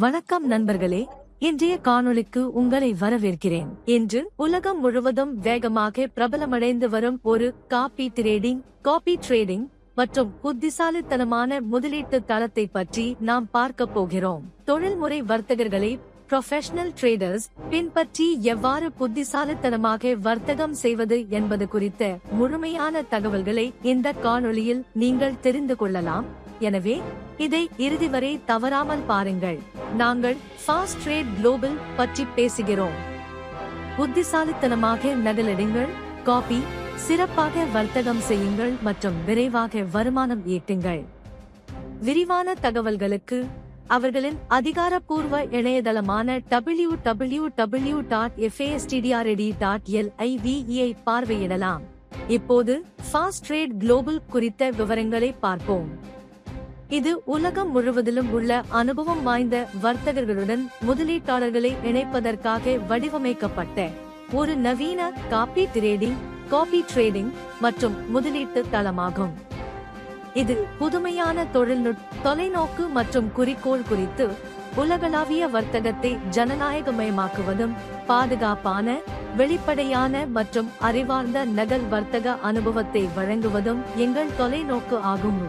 வணக்கம் நண்பர்களே, இன்றைய காணொளிக்கு உங்களை வரவேற்கிறேன். இன்று உலகம் முழுவதும் வேகமாக பிரபலமடைந்து வரும் ஒரு காபி ட்ரேடிங் மற்றும் புத்திசாலித்தனமான முதலீட்டு தளத்தை பற்றி நாம் பார்க்க போகிறோம். தொழில்முறை வர்த்தகர்களை ப்ரொஃபஷனல் ட்ரேடர்ஸ் பின்பற்றி எவ்வாறு புத்திசாலித்தனமாக வர்த்தகம் செய்வது என்பது குறித்த முழுமையான தகவல்களை இந்த காணொளியில் நீங்கள் தெரிந்து கொள்ளலாம். எனவே இதை இறுதி வரை தவறாமல் பாருங்கள். நாங்கள் ஃபாஸ்ட் ட்ரேட் குளோபல் பற்றி பேசுகிறோம். புத்திசாலித்தனமாக நகலெடுங்கள், காபி சிறப்பாக வர்த்தகம் செய்யுங்கள் மற்றும் விரைவாக வருமானம் ஈட்டுங்கள். விரிவான தகவல்களுக்கு அவர்களின் அதிகாரப்பூர்வ இணையதளமான www.fastdred.live பார்வையிடலாம். இப்போது ஃபாஸ்ட் ட்ரேட் குளோபல் குறித்த விவரங்களை பார்ப்போம். இது உலகம் முழுவதிலும் உள்ள அனுபவம் வாய்ந்த வர்த்தகர்களுடன் முதலீட்டாளர்களை இணைப்பதற்காக வடிவமைக்கப்பட்ட ஒரு நவீன காபி ட்ரேடிங் மற்றும் முதலீட்டு தளமாகும். இது புதுமையான தொலைநோக்கு மற்றும் குறிக்கோள் குறித்து உலகளாவிய வர்த்தகத்தை ஜனநாயகமயமாக்குவதும் பாதுகாப்பான, வெளிப்படையான மற்றும் அறிவார்ந்த நகல் வர்த்தக அனுபவத்தை வழங்குவதும் எங்கள் தொலைநோக்கு ஆகும்.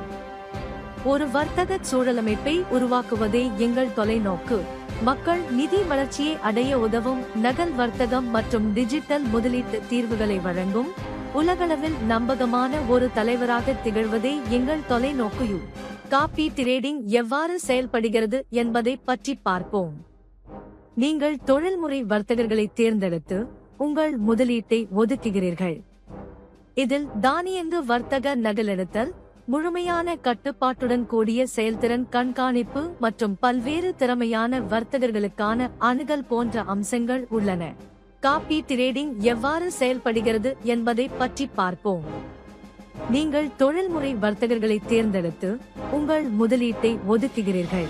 ஒரு வர்த்தக சூழலமைப்பை உருவாக்குவதே எங்கள் தொலைநோக்கு. மக்கள் நிதி வளர்ச்சியை அடைய உதவும் நகல் வர்த்தகம் மற்றும் டிஜிட்டல் முதலீட்டு தீர்வுகளை வழங்கும் உலகளவில் நம்பகமான ஒரு தலைவராக திகழ்வதே எங்கள் தொலைநோக்கு. காபி ட்ரேடிங் எவ்வாறு செயல்படுகிறது என்பதை பற்றி பார்ப்போம். நீங்கள் தொழில்முறை வர்த்தகர்களை தேர்ந்தெடுத்து உங்கள் முதலீட்டை ஒதுக்குகிறீர்கள். இதில் தானியங்கு வர்த்தக நகலெடுத்தல், முழுமையான கட்டுப்பாட்டுடன் கூடிய செயல்திறன் கண்காணிப்பு மற்றும் பல்வேறு திறமையான வர்த்தகர்களுக்கான அணுகல் போன்ற அம்சங்கள் உள்ளன. காபி ட்ரேடிங் எவ்வாறு செயல்படுகிறது என்பதை பற்றி பார்ப்போம். நீங்கள் தொழில்முறை வர்த்தகர்களை தேர்ந்தெடுத்து உங்கள் முதலீட்டை ஒதுக்குகிறீர்கள்.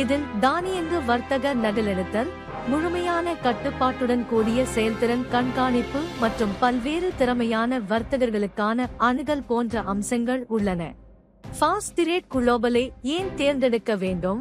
இதில் தானியங்கு வர்த்தக நகலெடுத்தல், முழுமையான கட்டுப்பாட்டுடன் கூடிய செயல்திறன் கண்காணிப்பு மற்றும் பல்வேறு திறமையான வர்த்தகர்களுக்கான அணுகல் போன்ற அம்சங்கள் உள்ளன. ஃபாஸ்ட் ட்ரேட் குளோபலை ஏன் தேர்ந்தெடுக்க வேண்டும்?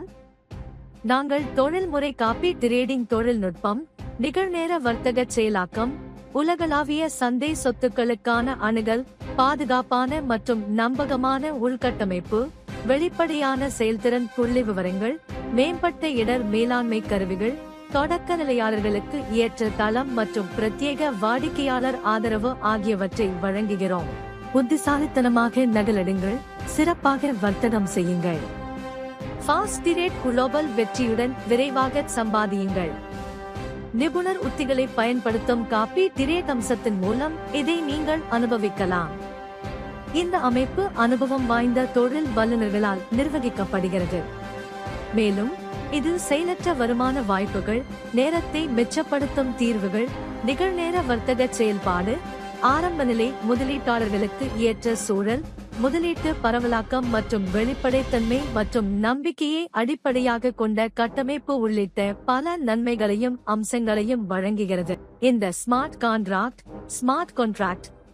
நாங்கள் தொழில்முறை காபி ட்ரேடிங் தொழில்நுட்பம், நிகழ்நேர வர்த்தக செயலாக்கம், உலகளாவிய சந்தை சொத்துக்களுக்கான அணுகல், பாதுகாப்பான மற்றும் நம்பகமான உள்கட்டமைப்பு, வெளிப்படையான செயல்திறன் புள்ளிவிவரங்கள், மேம்பட்ட இடர் மேலாண்மை கருவிகள், தொடக்க நிலையாளர்களுக்கு ஏற்ற தளம் மற்றும் பிரத்யேக வாடிக்கையாளர் ஆதரவு ஆகியவற்றை வழங்குகிறோம். புத்திசாலித்தனமாக நகலெடுங்கள், சிறப்பாக வர்த்தகம் செய்யுங்கள். ஃபாஸ்ட் ட்ரேட் குளோபல் வெற்றியுடன் விரைவாக சம்பாதியுங்கள். நிபுணர் உத்திகளை பயன்படுத்தும் காபி ட்ரேட் அம்சத்தின் மூலம் இதை நீங்கள் அனுபவிக்கலாம். இந்த அமைப்பு அனுபவம் வாய்ந்த தொழில் வல்லுநர்களால் நிர்வகிக்கப்படுகிறது. மேலும் இது செயலற்ற வருமான வாய்ப்புகள், நேரத்தை மிச்சப்படுத்தும் தீர்வுகள், நிகழ்நேர வர்த்தக செயல்பாடு, ஆரம்ப நிலை முதலீட்டாளர்களுக்கு ஏற்ற சூழல், முதலீட்டு பரவலாக்கம் மற்றும் வெளிப்படைத்தன்மை மற்றும் நம்பிக்கையை அடிப்படையாக கொண்ட கட்டமைப்பு உள்ளிட்ட பல நன்மைகளையும் அம்சங்களையும் வழங்குகிறது. இந்த ஸ்மார்ட் கான்ட்ராக்ட்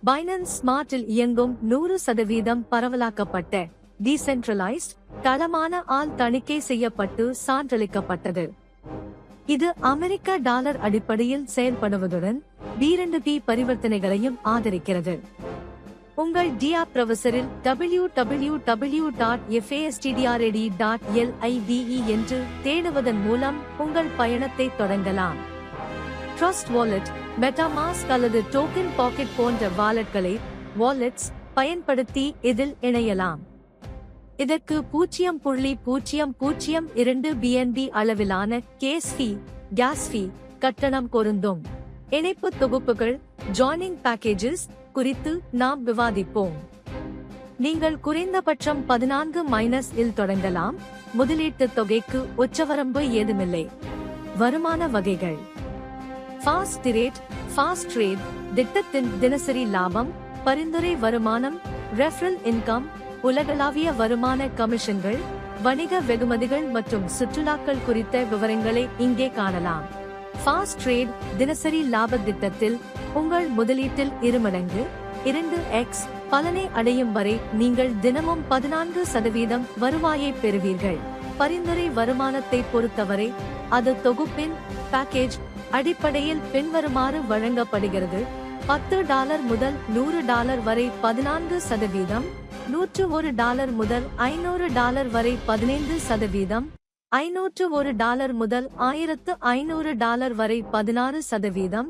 பைனான்ஸ் ஸ்மார்ட்டில் இயங்கும் 100% பரவலாக்கப்பட்ட டீசென்ட்ரலைஸ்ட் தளமான ஆல் தணிக்கை செய்யப்பட்டு சான்றளிக்கப்பட்டது. இது அமெரிக்க டாலர் அடிப்படையில் செயல்படுவதுடன் B2B பரிவர்த்தனைகளையும் ஆதரிக்கிறது. உங்கள் டிஆர் பிரவுசரில் www.fastdred.live என்று தேடுவதன் மூலம் உங்கள் பயணத்தை தொடங்கலாம். ட்ரஸ்ட் வாலெட், மெட்டாமாஸ்க் அல்லது டோக்கன் பாக்கெட் போன்ற வாலெட்களை பயன்படுத்தி இதில் இணையலாம். இதற்கு 0.002 BNB அளவிலான கேஸ் ஃபீ கட்டணம் பொருந்தும். இணைப்பு தொகுப்புகள் ஜாயினிங் பேக்கேஜஸ் குறித்து நாம் விவாதிப்போம். நீங்கள் குறைந்தபட்சம் 14 இல் தொடங்கலாம். முதலீட்டு தொகைக்கு உச்சவரம்பு ஏதுமில்லை. வருமான வகைகள்: ஃபாஸ்ட் ட்ரேட் திட்டத்தின் தினசரி லாபம், பரிந்துரை வருமானம், ரெஃபரல் இன்கம், உலகளாவிய வருமான கமிஷன்கள், வணிக வெகுமதிகள் மற்றும் சுற்றுலாக்கள் குறித்த விவரங்களை இங்கே காணலாம். ஃபாஸ்ட் ட்ரேட் தினசரி லாப திட்டத்தில் உங்கள் முதலீட்டில் 2 மடங்கு 2x பலனை அடையும் வரை நீங்கள் தினமும் 14% வருவாயை பெறுவீர்கள். பரிந்துரை வருமானத்தை பொறுத்தவரை அது தொகுப்பின் பேக்கேஜ் அடிப்படையில் பின்வருமாறு வழங்கப்படுகிறது. $10 முதல் $100 வரை 14%, $101 முதல் $500 வரை 15%, $501 முதல் $1500 வரை 16%,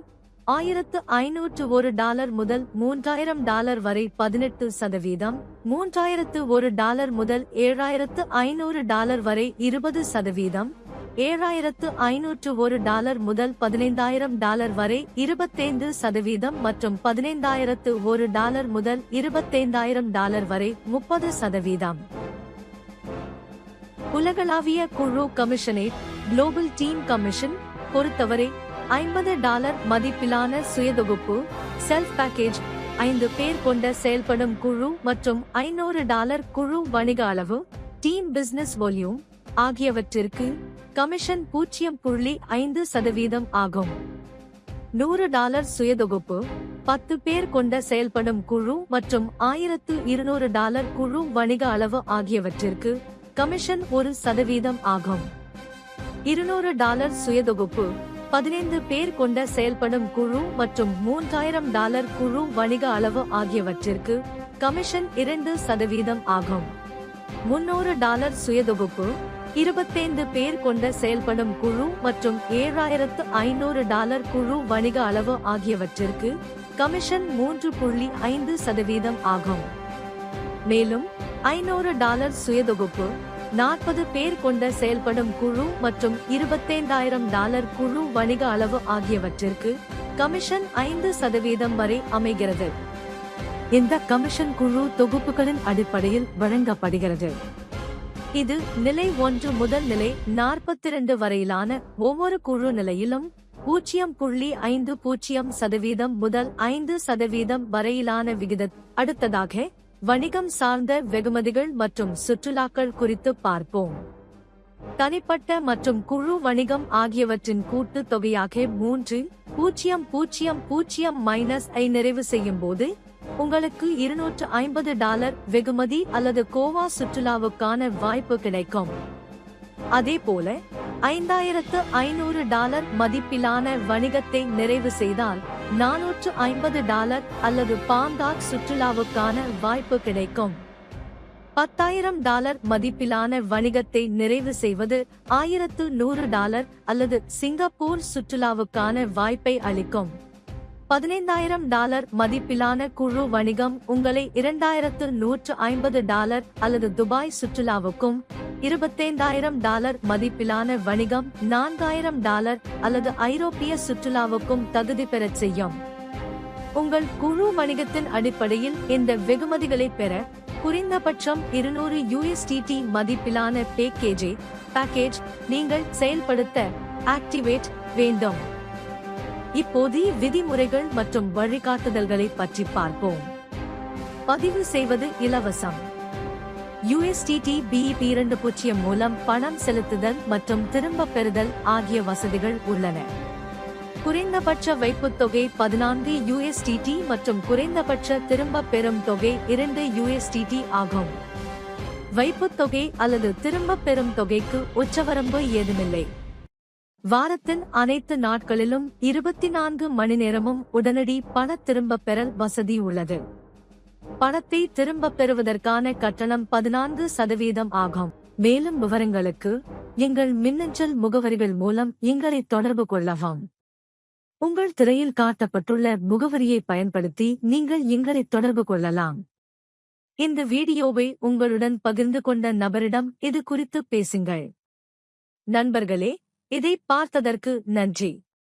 $1501 முதல் $3000 வரை 18%, $3001 முதல் $7500 வரை 20%, $7501 முதல் $15000 வரை 25% மற்றும் $15001 முதல் $25000 வரை 30%. உலகளாவிய குழு கமிஷனை குளோபல் டீம் கமிஷன் பொறுத்தவரை $50 மதிப்பிலான சுயதொகுப்பு செல்ஃப் பேக்கேஜ், 5 பேர் கொண்ட செயல்படும் குழு மற்றும் $500 குழு வணிக அளவு டீம் பிசினஸ் வால்யூம் ஆகியவற்றிற்கு கமிஷன் 0.5% ஆகும். $100 சுயதொகுப்பு 10 பேர் கொண்ட செயல்படும் குழு மற்றும் $1200 குழு வணிக அளவு ஆகியவற்றிற்கு கமிஷன் 1% ஆகும். $200 சுயதொகுப்பு 15 பேர் கொண்ட செயல்படும் குழு மற்றும் $3000 குழு வணிக அளவு ஆகியவற்றிற்கு கமிஷன் 2% ஆகும். $300 சுயதொகுப்பு 25 பேர் கொண்ட செயல்படும் குழு மற்றும் $7500 குழு வணிக அளவு ஆகியவற்றிற்கு கமிஷன் 3.5% ஆகும். மேலும் $500 சுயதொகுப்பு 40 பேர் கொண்ட செயல்படும் குழு மற்றும் $25000 குழு வணிக அளவு ஆகியவற்றிற்கு கமிஷன் 5% வரை அமைகிறது. இந்த கமிஷன் குழு தொகுப்புகளின் அடிப்படையில் வழங்கப்படுகிறது. இது நிலை 1 முதல் நிலை 42 வரையிலான ஒவ்வொரு குழு நிலையிலும் 0.50% முதல் 5% வரையிலான விகித. அடுத்ததாக வணிகம் சார்ந்த வெகுமதிகள் மற்றும் சுற்றுலாக்கள் குறித்து பார்ப்போம். தனிப்பட்ட மற்றும் குழு வணிகம் ஆகியவற்றின் கூட்டு தொகையாக 3.000-ஐ நிறைவு செய்யும் போது உங்களுக்கு $250 வெகுமதி அல்லது கோவா சுற்றுலாவுக்கான வாய்ப்பு கிடைக்கும். அதேபோல $5500 மதிப்பிலான வணிகத்தை நிறைவு செய்தால் $450 அல்லது பாங்காக் சுற்றுலாவுக்கான வாய்ப்பு கிடைக்கும். $10,000 மதிப்பிலான வணிகத்தை நிறைவு செய்வது $1100 அல்லது சிங்கப்பூர் சுற்றுலாவுக்கான வாய்ப்பை அளிக்கும். $15,000 மதிப்பிலான குழு வணிகம் உங்களை $2150 அல்லது துபாய் சுற்றுலாவுக்கும், $25,000 மதிப்பிலான வணிகம் $4000 அல்லது ஐரோப்பிய சுற்றுலாவுக்கும் தகுதி பெறச் செய்யும். உங்கள் குழு வணிகத்தின் அடிப்படையில் இந்த வெகுமதிகளை பெற குறைந்தபட்சம் $200 மதிப்பிலான பேக்கேஜ் நீங்கள் செயல்படுத்த ஆக்டிவேட் வேண்டும். இப்போது விதிமுறைகள் மற்றும் வழிகாட்டுதல்களை பற்றி பார்ப்போம். பதிவு செய்வது இலவசம். USDT-BEP2.0 மூலம் பணம் செலுத்துதல் மற்றும் திரும்பப் பெறுதல் ஆகிய வசதிகள் உள்ளன. குறைந்தபட்ச வைப்புத் தொகை $14 மற்றும் குறைந்தபட்ச திரும்பப் பெறும் தொகை $2 ஆகும். வைப்புத் தொகை அல்லது திரும்பப் பெறும் தொகைக்கு உச்சவரம்பு ஏதுமில்லை. வாரத்தின் அனைத்து நாட்களிலும் 24 மணி நேரமும் உடனடி பண திரும்பப் பெறல் வசதி உள்ளது. பணத்தை திரும்பப் பெறுவதற்கான கட்டணம் 14% ஆகும். மேலும் விவரங்களுக்கு எங்கள் மின்னஞ்சல் முகவரிகள் மூலம் எங்களை தொடர்பு கொள்ளவும். உங்கள் திரையில் காட்டப்பட்டுள்ள முகவரியை பயன்படுத்தி நீங்கள் எங்களை தொடர்பு கொள்ளலாம். இந்த வீடியோவை உங்களுடன் பகிர்ந்து கொண்ட நபரிடம் இது குறித்து பேசுங்கள். நண்பர்களே, இதை பார்த்ததற்கு நன்றி.